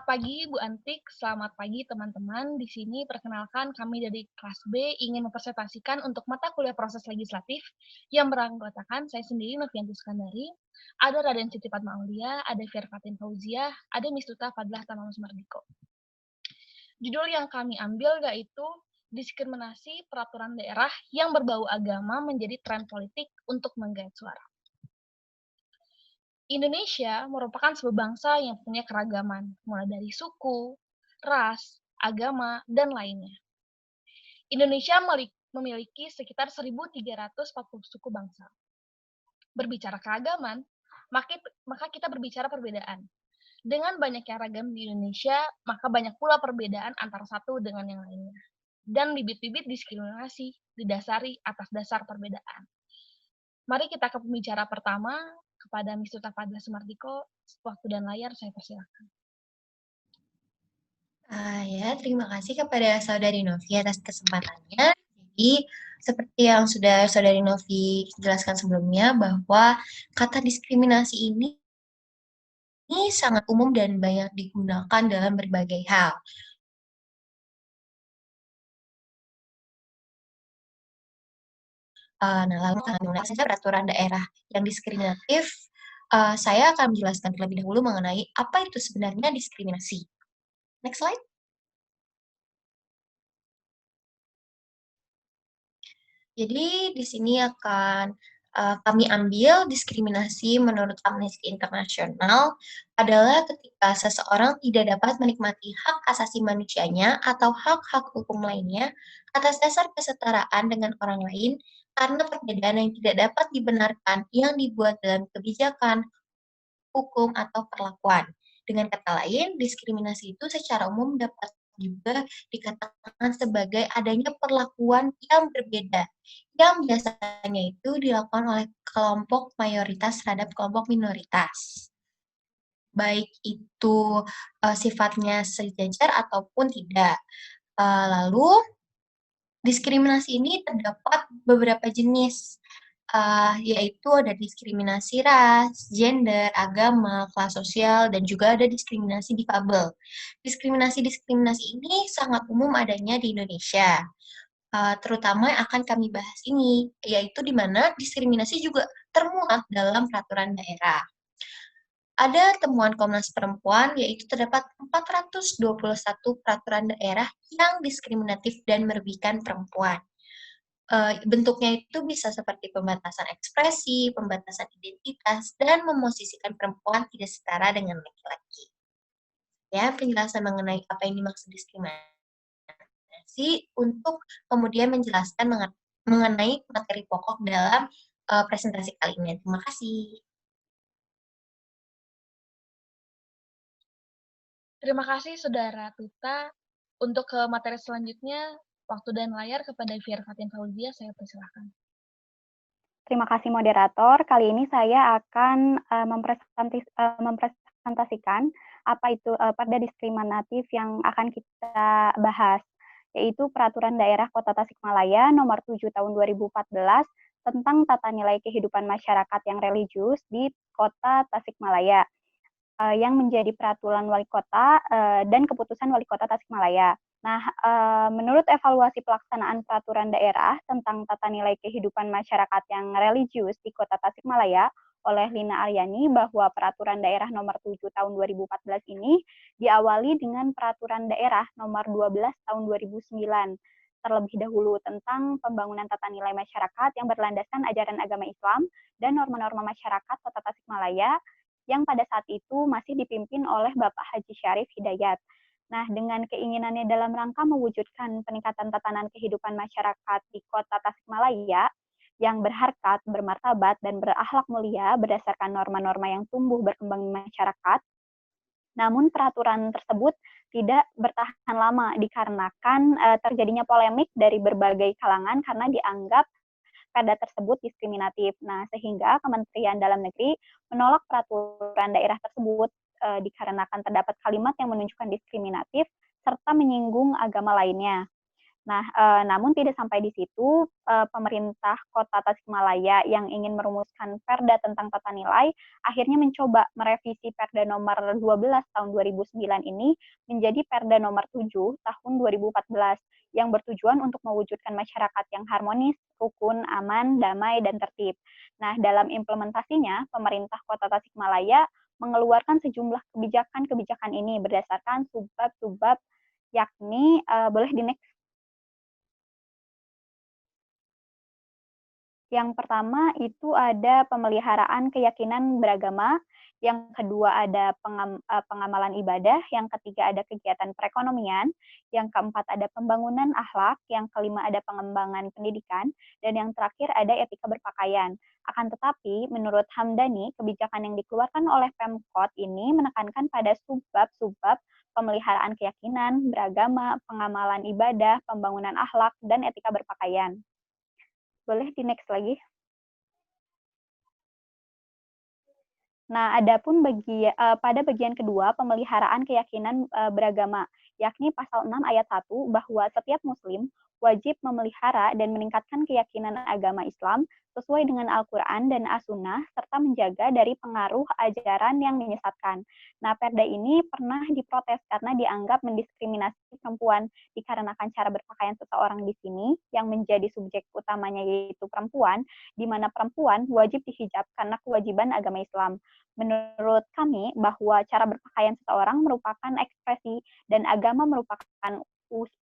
pagi Bu Antik, selamat pagi teman-teman. Di sini perkenalkan kami dari kelas B ingin mempresentasikan untuk mata kuliah proses legislatif yang beranggotakan saya sendiri Novianti Skandari, ada Raden Siti Padma Aulia, ada Firfatin Fauzia, ada Mistuta Fadlah Tamam Sumardiko. Judul yang kami ambil yaitu diskriminasi peraturan daerah yang berbau agama menjadi tren politik untuk menggait suara. Indonesia merupakan sebuah bangsa yang punya keragaman, mulai dari suku, ras, agama, dan lainnya. Indonesia memiliki sekitar 1.340 suku bangsa. Berbicara keragaman, maka kita berbicara perbedaan. Dengan banyaknya ragam di Indonesia, maka banyak pula perbedaan antara satu dengan yang lainnya. Dan bibit-bibit diskriminasi didasari atas dasar perbedaan. Mari kita ke pembicara pertama, kepada Mistuta Fadlah Sumardiko. Waktu dan layar saya persilakan. Ya, terima kasih kepada Saudari Novi atas kesempatannya. Jadi, seperti yang sudah Saudari Novi jelaskan sebelumnya, bahwa kata diskriminasi ini sangat umum dan banyak digunakan dalam berbagai hal. Nah, lalu mengenai saja peraturan daerah yang diskriminatif, saya akan menjelaskan terlebih dahulu mengenai apa itu sebenarnya diskriminasi. Next slide. Jadi di sini akan kami ambil diskriminasi menurut Amnesty International adalah ketika seseorang tidak dapat menikmati hak asasi manusianya atau hak-hak hukum lainnya atas dasar kesetaraan dengan orang lain karena perbedaan yang tidak dapat dibenarkan yang dibuat dalam kebijakan, hukum, atau perlakuan. Dengan kata lain, diskriminasi itu secara umum dapat juga dikatakan sebagai adanya perlakuan yang berbeda, yang biasanya itu dilakukan oleh kelompok mayoritas terhadap kelompok minoritas. Baik itu sifatnya sejajar ataupun tidak. Lalu, diskriminasi ini terdapat beberapa jenis, yaitu ada diskriminasi ras, gender, agama, kelas sosial, dan juga ada diskriminasi difabel. Diskriminasi-diskriminasi ini sangat umum adanya di Indonesia, terutama yang akan kami bahas ini, yaitu di mana diskriminasi juga termuat dalam peraturan daerah. Ada temuan Komnas Perempuan, yaitu terdapat 421 peraturan daerah yang diskriminatif dan merugikan perempuan. Bentuknya itu bisa seperti pembatasan ekspresi, pembatasan identitas, dan memosisikan perempuan tidak setara dengan laki-laki. Ya, penjelasan mengenai apa yang dimaksud diskriminasi untuk kemudian menjelaskan mengenai materi pokok dalam presentasi kali ini. Terima kasih. Terima kasih Saudara Tuta. Untuk ke materi selanjutnya, waktu dan layar kepada Firfatin Fauzia, saya persilahkan. Terima kasih moderator. Kali ini saya akan mempresentasikan apa itu perda diskriminatif yang akan kita bahas, yaitu Peraturan Daerah Kota Tasikmalaya Nomor 7 Tahun 2014 tentang tata nilai kehidupan masyarakat yang religius di Kota Tasikmalaya, yang menjadi peraturan wali kota dan keputusan wali kota Tasikmalaya. Nah, menurut evaluasi pelaksanaan peraturan daerah tentang tata nilai kehidupan masyarakat yang religius di Kota Tasikmalaya oleh Lina Aryani, bahwa peraturan daerah nomor 7 tahun 2014 ini diawali dengan peraturan daerah nomor 12 tahun 2009 terlebih dahulu tentang pembangunan tata nilai masyarakat yang berlandaskan ajaran agama Islam dan norma-norma masyarakat Kota Tasikmalaya yang pada saat itu masih dipimpin oleh Bapak Haji Syarif Hidayat. Nah, dengan keinginannya dalam rangka mewujudkan peningkatan tatanan kehidupan masyarakat di Kota Tasikmalaya yang berharkat, bermartabat, dan berakhlak mulia berdasarkan norma-norma yang tumbuh berkembang di masyarakat, namun peraturan tersebut tidak bertahan lama dikarenakan terjadinya polemik dari berbagai kalangan karena dianggap perda tersebut diskriminatif. Nah, sehingga Kementerian Dalam Negeri menolak peraturan daerah tersebut dikarenakan terdapat kalimat yang menunjukkan diskriminatif serta menyinggung agama lainnya. Nah, namun tidak sampai di situ, pemerintah Kota Tasikmalaya yang ingin merumuskan Perda tentang tata nilai akhirnya mencoba merevisi Perda nomor 12 tahun 2009 ini menjadi Perda nomor 7 tahun 2014 yang bertujuan untuk mewujudkan masyarakat yang harmonis, rukun, aman, damai, dan tertib. Nah, dalam implementasinya, pemerintah Kota Tasikmalaya mengeluarkan sejumlah kebijakan-kebijakan ini berdasarkan subbab-subbab, yakni boleh di-next. Yang pertama itu ada pemeliharaan keyakinan beragama, yang kedua ada pengamalan ibadah, yang ketiga ada kegiatan perekonomian, yang keempat ada pembangunan akhlak, yang kelima ada pengembangan pendidikan, dan yang terakhir ada etika berpakaian. Akan tetapi, menurut Hamdani, kebijakan yang dikeluarkan oleh Pemkot ini menekankan pada subbab-subbab pemeliharaan keyakinan, beragama, pengamalan ibadah, pembangunan akhlak, dan etika berpakaian. Boleh di-next lagi. Nah, adapun pada bagian kedua, pemeliharaan keyakinan beragama, yakni pasal 6 ayat 1 bahwa setiap muslim wajib memelihara dan meningkatkan keyakinan agama Islam sesuai dengan Al-Quran dan As-Sunnah, serta menjaga dari pengaruh ajaran yang menyesatkan. Nah, Perda ini pernah diprotes karena dianggap mendiskriminasi perempuan dikarenakan cara berpakaian seseorang di sini yang menjadi subjek utamanya yaitu perempuan, di mana perempuan wajib dihijab karena kewajiban agama Islam. Menurut kami bahwa cara berpakaian seseorang merupakan ekspresi dan agama merupakan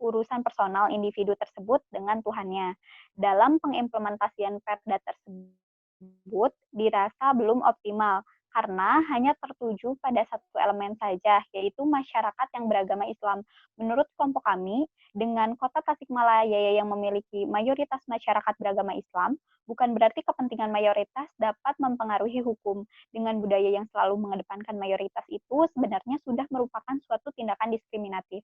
urusan personal individu tersebut dengan Tuhannya. Dalam pengimplementasian Perda tersebut dirasa belum optimal karena hanya tertuju pada satu elemen saja, yaitu masyarakat yang beragama Islam. Menurut kelompok kami, dengan Kota Tasikmalaya yang memiliki mayoritas masyarakat beragama Islam, bukan berarti kepentingan mayoritas dapat mempengaruhi hukum. Dengan budaya yang selalu mengedepankan mayoritas itu sebenarnya sudah merupakan suatu tindakan diskriminatif.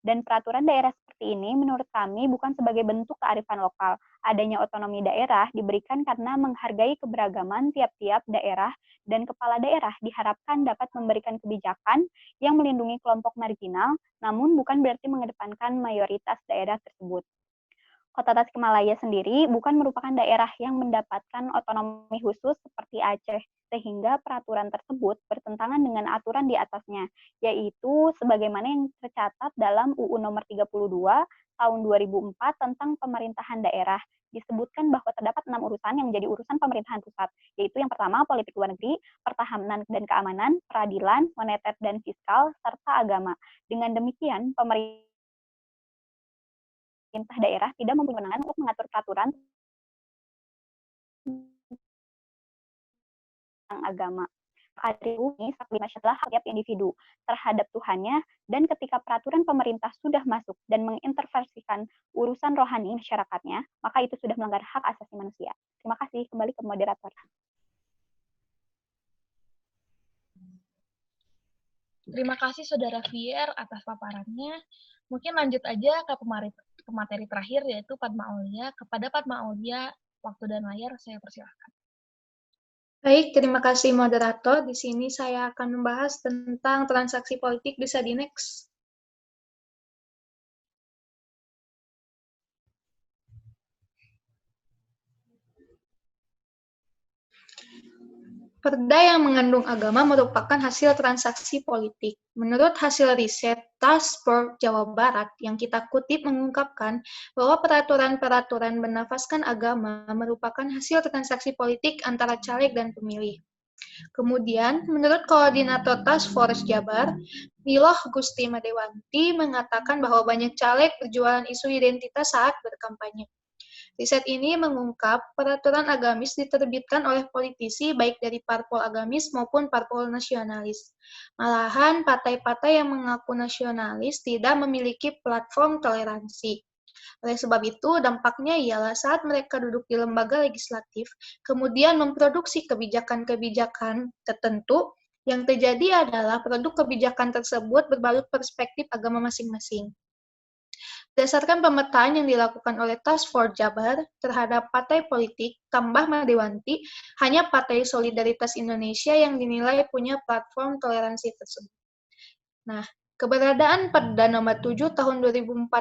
Dan peraturan daerah seperti ini menurut kami bukan sebagai bentuk kearifan lokal. Adanya otonomi daerah diberikan karena menghargai keberagaman tiap-tiap daerah dan kepala daerah diharapkan dapat memberikan kebijakan yang melindungi kelompok marginal, namun bukan berarti mengedepankan mayoritas daerah tersebut. Kota Tasikmalaya sendiri bukan merupakan daerah yang mendapatkan otonomi khusus seperti Aceh, sehingga peraturan tersebut bertentangan dengan aturan di atasnya, yaitu sebagaimana yang tercatat dalam UU Nomor 32 Tahun 2004 tentang pemerintahan daerah. Disebutkan bahwa terdapat 6 urusan yang menjadi urusan pemerintahan pusat, yaitu yang pertama politik luar negeri, pertahanan dan keamanan, peradilan, moneter dan fiskal, serta agama. Dengan demikian, pemerintah daerah tidak mempunyai kewenangan untuk mengatur peraturan tentang agama. Hari ini adalah hak tiap individu terhadap Tuhannya, dan ketika peraturan pemerintah sudah masuk dan menginterversikan urusan rohani masyarakatnya, maka itu sudah melanggar hak asasi manusia. Terima kasih. Kembali ke moderator. Terima kasih Saudara Fier atas paparannya. Mungkin lanjut aja ke materi terakhir, yaitu Padma Aulia. Kepada Padma Aulia, waktu dan layar saya persilahkan. Baik, terima kasih moderator. Di sini saya akan membahas tentang transaksi politik. Bisa di-next. Perda yang mengandung agama merupakan hasil transaksi politik. Menurut hasil riset Task Force Jawa Barat yang kita kutip mengungkapkan bahwa peraturan-peraturan bernafaskan agama merupakan hasil transaksi politik antara caleg dan pemilih. Kemudian, menurut Koordinator Task Force Jabar, Niloh Gusti Madewanti mengatakan bahwa banyak caleg berjualan isu identitas saat berkampanye. Riset ini mengungkap peraturan agamis diterbitkan oleh politisi baik dari parpol agamis maupun parpol nasionalis. Malahan, partai-partai yang mengaku nasionalis tidak memiliki platform toleransi. Oleh sebab itu, dampaknya ialah saat mereka duduk di lembaga legislatif, kemudian memproduksi kebijakan-kebijakan tertentu, yang terjadi adalah produk kebijakan tersebut berbalut perspektif agama masing-masing. Berdasarkan pemetaan yang dilakukan oleh Task Force Jabar terhadap partai politik, tambah Madewanti, hanya Partai Solidaritas Indonesia yang dinilai punya platform toleransi tersebut. Nah, Keberadaan Perda Nomor 7 Tahun 2014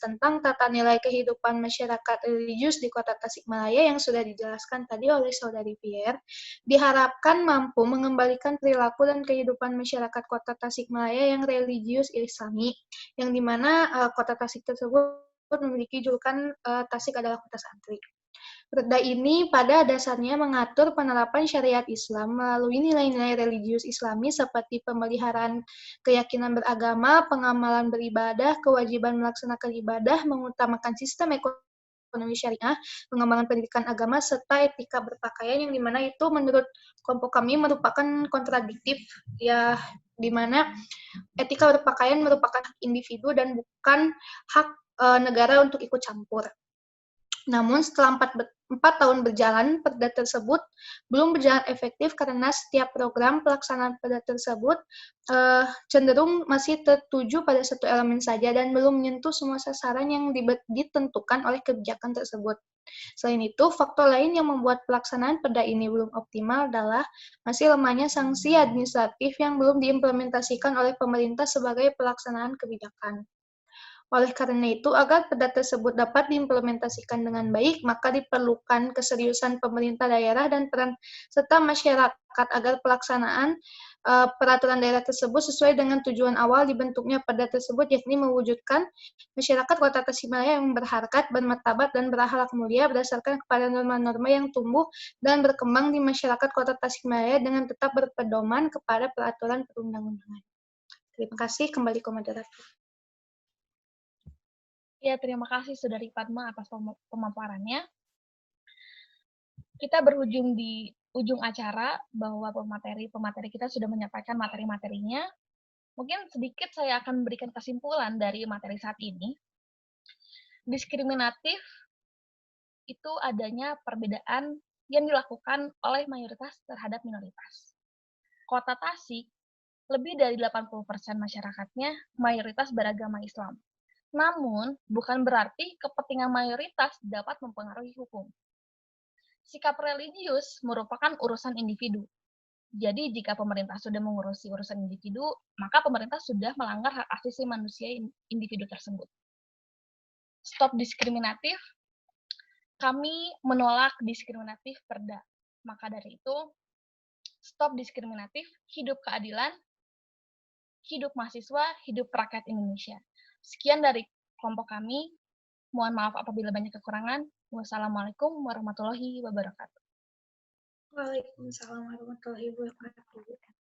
tentang tata nilai kehidupan masyarakat religius di Kota Tasikmalaya yang sudah dijelaskan tadi oleh Saudari Pierre, diharapkan mampu mengembalikan perilaku dan kehidupan masyarakat Kota Tasikmalaya yang religius Islami, yang dimana Kota Tasik tersebut memiliki julukan Tasik adalah Kota Santri. Perda ini pada dasarnya mengatur penerapan syariat Islam melalui nilai-nilai religius Islami seperti pemeliharaan keyakinan beragama, pengamalan beribadah, kewajiban melaksanakan ibadah, mengutamakan sistem ekonomi syariah, pengembangan pendidikan agama, serta etika berpakaian yang dimana itu menurut kelompok kami merupakan kontradiktif, ya dimana etika berpakaian merupakan hak individu dan bukan hak negara untuk ikut campur. Namun setelah 4 tahun berjalan, perda tersebut belum berjalan efektif karena setiap program pelaksanaan perda tersebut cenderung masih tertuju pada satu elemen saja dan belum menyentuh semua sasaran yang ditentukan oleh kebijakan tersebut. Selain itu, faktor lain yang membuat pelaksanaan perda ini belum optimal adalah masih lemahnya sanksi administratif yang belum diimplementasikan oleh pemerintah sebagai pelaksanaan kebijakan. Oleh karena itu, agar perda tersebut dapat diimplementasikan dengan baik, maka diperlukan keseriusan pemerintah daerah dan peran serta masyarakat agar pelaksanaan peraturan daerah tersebut sesuai dengan tujuan awal dibentuknya perda tersebut, yakni mewujudkan masyarakat Kota Tasikmalaya yang berharkat, bermartabat, dan berakhlak mulia berdasarkan kepada norma-norma yang tumbuh dan berkembang di masyarakat Kota Tasikmalaya dengan tetap berpedoman kepada peraturan perundang-undangan. Terima kasih, kembali ke moderator. Ya, terima kasih Saudari Padma atas pemaparannya. Kita berujung di ujung acara bahwa pemateri kita sudah menyampaikan materi-materinya. Mungkin sedikit saya akan memberikan kesimpulan dari materi saat ini. Diskriminatif itu adanya perbedaan yang dilakukan oleh mayoritas terhadap minoritas. Kota Tasik, lebih dari 80% masyarakatnya mayoritas beragama Islam. Namun, bukan berarti kepentingan mayoritas dapat mempengaruhi hukum. Sikap religius merupakan urusan individu. Jadi, jika pemerintah sudah mengurusi urusan individu, maka pemerintah sudah melanggar hak asasi manusia individu tersebut. Stop diskriminatif, kami menolak diskriminatif perda. Maka dari itu, stop diskriminatif, hidup keadilan, hidup mahasiswa, hidup rakyat Indonesia. Sekian dari kelompok kami. Mohon maaf apabila banyak kekurangan. Wassalamualaikum warahmatullahi wabarakatuh. Waalaikumsalam warahmatullahi wabarakatuh.